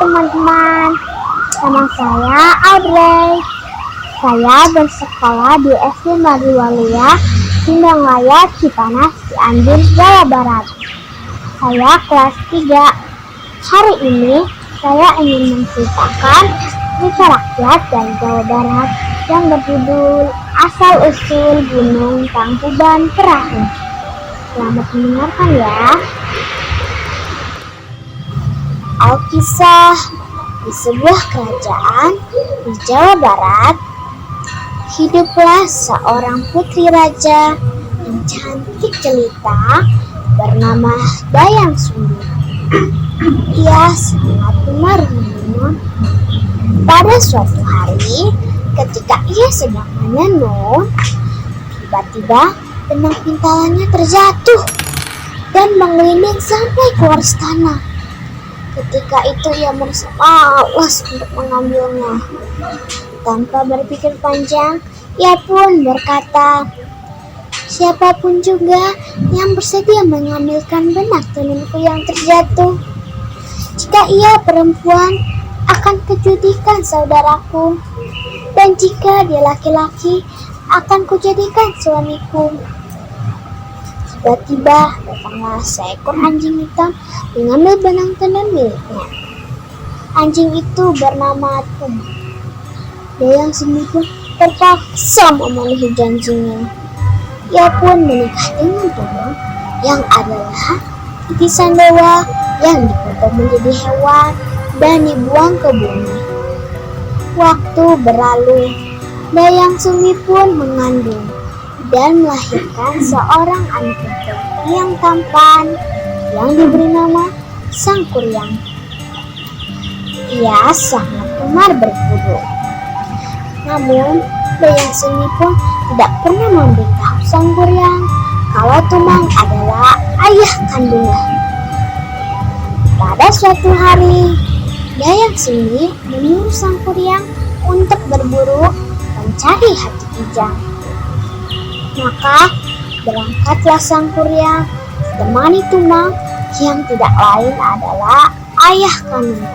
teman-teman, nama saya Audrey. Saya bersekolah di SD Mardiwaluya, Sindanglaya, Cipanas, Cianjur, Jawa Barat. Saya kelas 3. Hari ini saya ingin menceritakan cerita rakyat dari Jawa Barat yang berjudul Asal-usul Gunung Tangkuban Perahu. Selamat mendengarkan ya. Alkisah, di sebuah kerajaan di Jawa Barat, hiduplah seorang putri raja yang cantik jelita bernama Dayang Sumbi. Ia sangat gemar menenun. Pada suatu hari, ketika ia sedang menenun, tiba-tiba benang pintalannya terjatuh dan menggelinding sampai keluar istana. Ketika itu ia merasa malas untuk mengambilnya. Tanpa berpikir panjang, ia pun berkata, "Siapapun juga yang bersedia mengambilkan benang tenunku yang terjatuh. Jika ia perempuan, akan kujadikan saudaraku. Dan jika dia laki-laki, akan kujadikan suamiku." Tiba-tiba datanglah seekor anjing hitam mengambil benang tenun miliknya. Anjing itu bernama Tum. Dayang Sumbi pun terpaksa memenuhi janjinya. Ia pun menikah dengan Tum yang adalah titisan dewa yang dipotong menjadi hewan dan dibuang ke bumi. Waktu berlalu, Dayang Sumbi pun mengandung dan melahirkan seorang anak laki-laki yang tampan yang diberi nama Sangkuriang. Ia sangat gemar berburu. Namun, Dayang Sumbi pun tidak pernah memberitahu Sangkuriang kalau Tumang adalah ayah kandungnya. Pada suatu hari, Dayang Sumbi menyuruh Sangkuriang untuk berburu mencari hati kijang. Maka berangkatlah Sangkuriang ditemani Tumang yang tidak lain adalah ayah kandungnya.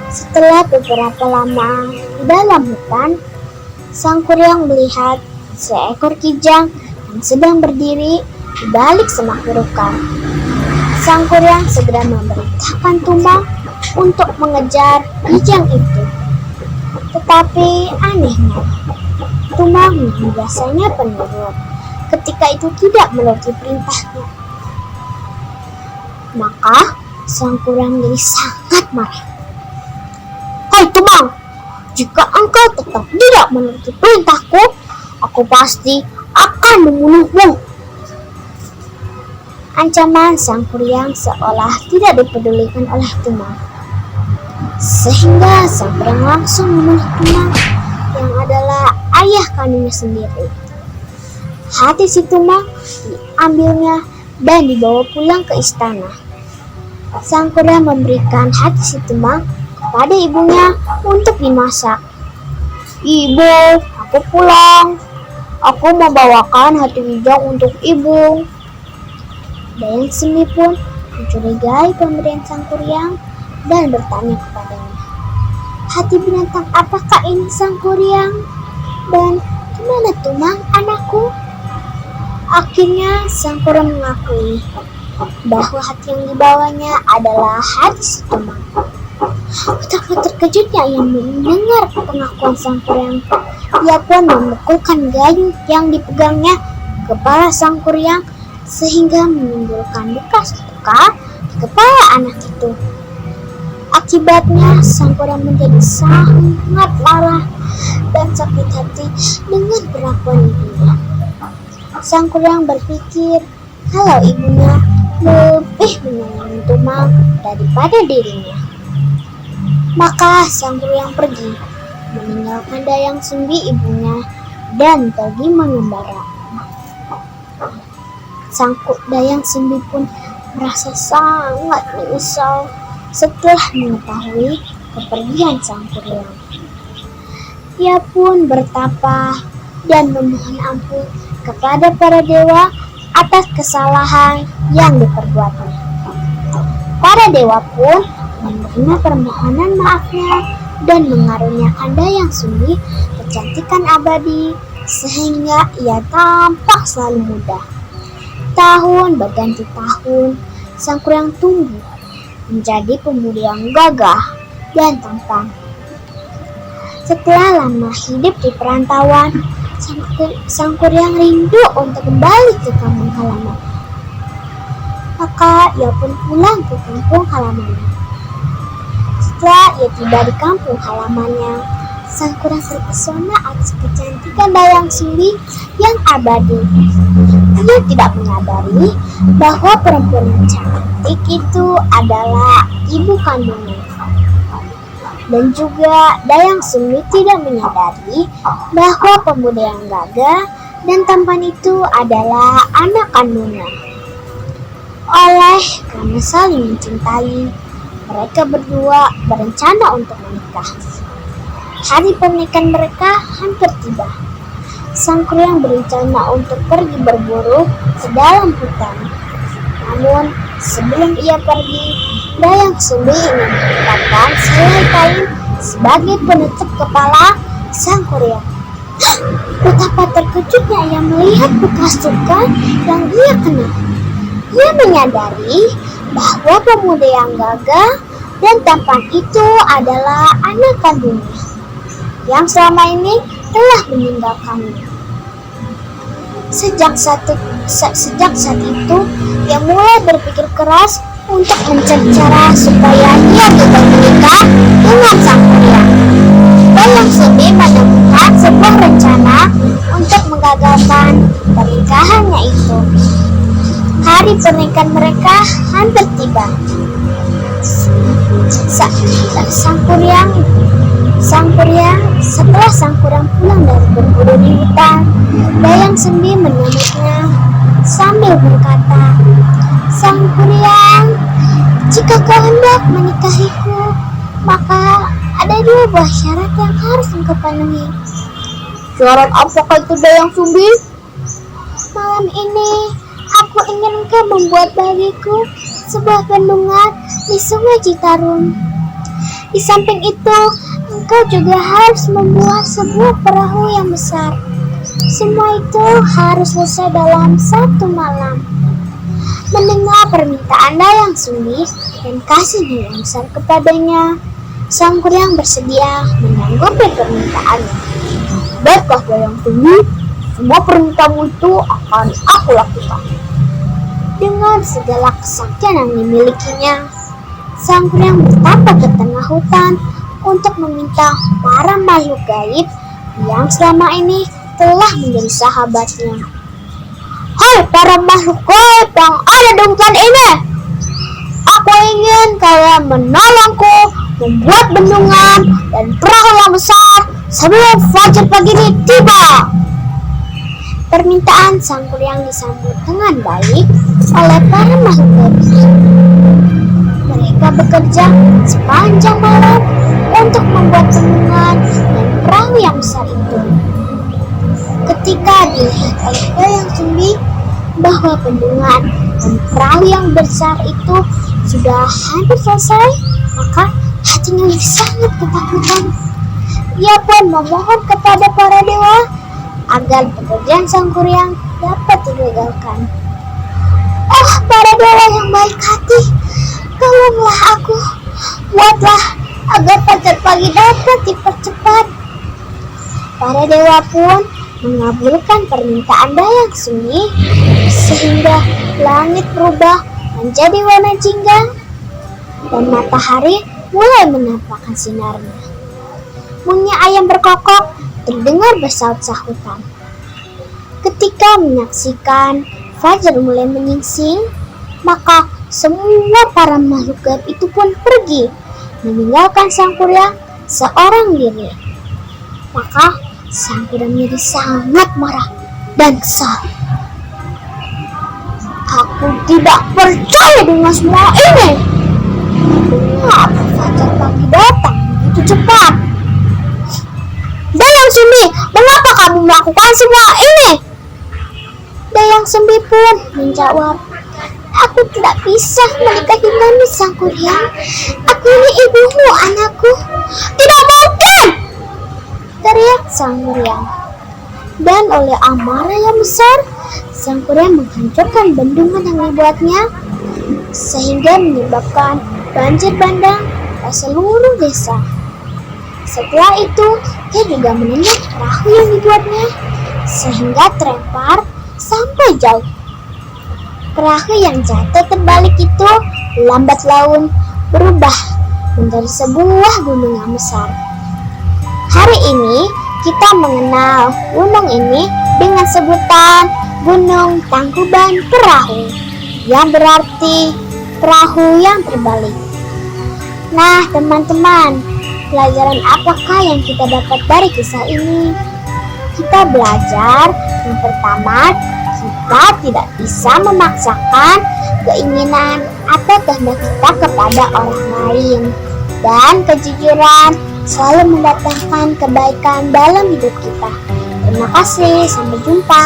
Setelah beberapa lama di dalam hutan, Sangkuriang melihat seekor kijang yang sedang berdiri di balik semak belukar. Sangkuriang segera memerintahkan Tumang untuk mengejar kijang itu. Tetapi anehnya, Tumang yang biasanya penurut ketika itu tidak menuruti perintahnya. Maka Sangkuriang menjadi sangat marah. "Hai Tumang, jika engkau tetap tidak menuruti perintahku, aku pasti akan membunuhmu." Ancaman Sangkuriang seolah tidak dipedulikan oleh Tumang, sehingga Sangkuriang langsung membunuh Tumang yang adalah ayah kandungnya sendiri. Hati si Tumang diambilnya dan dibawa pulang ke istana. Sangkuriang memberikan hati si Tumang kepada ibunya untuk dimasak. "Ibu, aku pulang. Aku membawakan hati kijang untuk ibu." Dayang Sumbi pun mencurigai pemberian Sangkuriang dan bertanya kepadanya, "Hati binatang apakah ini Sangkuriang? Dan di mana Tumang anakku?" Akhirnya Sangkuriang mengakui bahwa hati yang dibawanya adalah hati si Tumang. Betapa terkejutnya ia mendengar pengakuan Sangkuriang. Ia pun memukulkan gayung yang dipegangnya ke kepala Sangkuriang sehingga menimbulkan bekas luka di kepala anak itu. Akibatnya Sangkuriang menjadi sangat marah dan sakit hati dengan perlakuan ibunya. Sangkuriang berpikir kalau ibunya lebih menyayangi Tumang daripada dirinya. Maka Sangkuriang pergi meninggalkan Dayang Sumbi ibunya dan pergi mengembara. Dayang Sumbi pun merasa sangat menyesal setelah mengetahui kepergian Sangkuriang. Ia pun bertapa dan memohon ampun kepada para dewa atas kesalahan yang diperbuatnya. Para dewa pun menerima permohonan maafnya dan mengaruniakan Dayang Sumbi kecantikan abadi sehingga ia tampak selalu muda. Tahun berganti tahun, Sang Kuryang tumbuh menjadi pemuda yang gagah dan tampan. Setelah lama hidup di perantauan, Sang Kuryang rindu untuk kembali ke kampung halaman. Maka ia pun pulang ke kampung halamannya. Setelah ia tiba di kampung halamannya, Sang Kuryang terpesona atas kecantikan Dayang Sumbi yang abadi. Ia tidak menyadari bahwa perempuan yang cantik itu adalah ibu kandungnya. Dan juga Dayang Sumbi tidak menyadari bahwa pemuda yang gagah dan tampan itu adalah anak kandungnya. Oleh karena saling mencintai, mereka berdua berencana untuk menikah. Hari pernikahan mereka hampir tiba. Sang Kuryang berencana untuk pergi berburu ke dalam hutan. Namun sebelum ia pergi, Dayang Sumbi menempatkan selai kain sebagai penutup kepala Sang Kuryang. Betapa terkejutnya ia melihat bekas luka yang ia kena. Ia menyadari bahwa pemuda yang gagah dan tampan itu adalah anak kandungnya yang selama ini telah meninggalkannya. Sejak saat itu, ia mulai berpikir keras untuk mencari cara supaya ia bisa menikah dengan Sang Kuryang. Dayang Sumbi menemukan sebuah rencana untuk menggagalkan pernikahannya itu. Hari pernikahan mereka hampir tiba. Setelah Sang Kuryang pulang dari berburu di hutan, Dayang Sumbi menyambutnya sambil berkata, "Sang Kuryang, jika kau hendak menikahiku, maka ada 2 buah syarat yang harus engkau penuhi." Syarat apakah itu, Dayang Sumbi? "Malam ini aku ingin engkau membuat bagiku sebuah bendungan di Sungai Citarum. Di samping itu, engkau juga harus membuat sebuah perahu yang besar. Semua itu harus selesai dalam 1 malam." Mendengar permintaan Dayang Sumbi dan kasihnya yang besar kepadanya, Sang Kuryang bersedia menanggapi permintaannya. Baiklah, Dayang Sumbi, semua permintaanmu itu akan aku lakukan. Dengan segala kesaktian yang dimilikinya, Sang Kuryang bertapa ke tengah hutan untuk meminta para makhluk gaib yang selama ini telah menjadi sahabatnya. "Hai para makhluk gaib yang ada di hutan ini, aku ingin kalian menolongku membuat bendungan dan perahu yang besar sebelum fajar pagi ini tiba." Permintaan Sang Kuryang disambut dengan baik oleh para makhluk gaib. Mereka bekerja sepanjang malam untuk membuat bendungan dan perahu yang besar itu. Ketika dilihat oleh Dayang Sumbi bahwa bendungan dan perahu yang besar itu sudah hampir selesai, maka hatinya sangat ketakutan. Ia pun memohon kepada para dewa agar pekerjaan Sang Kuryang dapat digagalkan. "Oh, para dewa yang baik hati, tolonglah aku, buatlah agar fajar pagi dapat dipercepat." Para dewa pun mengabulkan permintaan Dayang Sumbi sehingga langit berubah menjadi warna jingga dan matahari mulai menampakkan sinarnya. Bunyi ayam berkokok terdengar bersaut-sahutan. Ketika menyaksikan fajar mulai menyingsing, maka semua para makhluk gaib itu pun pergi, meninggalkan Sang Kuryang seorang diri. Maka Sang Kuryang menjadi sangat marah dan kesal. "Aku tidak percaya dengan semua ini. Mengapa fajar pagi datang begitu cepat? Dayang Sumbi, mengapa kamu melakukan semua ini?" Dayang Sumbi pun menjawab, Aku tidak bisa menikahimu, Sang Kuryang. Aku ini ibumu, anakku. Tidak mungkin! Teriak Sang Kuryang. Dan oleh amarah yang besar, Sang Kuryang menghancurkan bendungan yang dibuatnya, sehingga menyebabkan banjir bandang ke seluruh desa. Setelah itu, dia juga menendang perahu yang dibuatnya, sehingga terlempar sampai jauh. Perahu yang jatuh terbalik itu lambat laun berubah menjadi sebuah gunung yang besar. Hari ini kita mengenal gunung ini dengan sebutan Gunung Tangkuban Perahu, yang berarti perahu yang terbalik. Nah, teman-teman, pelajaran apakah yang kita dapat dari kisah ini? Kita belajar yang pertama, kita tidak bisa memaksakan keinginan atau kehendak kita kepada orang lain. Dan kejujuran selalu mendatangkan kebaikan dalam hidup kita. Terima kasih, sampai jumpa.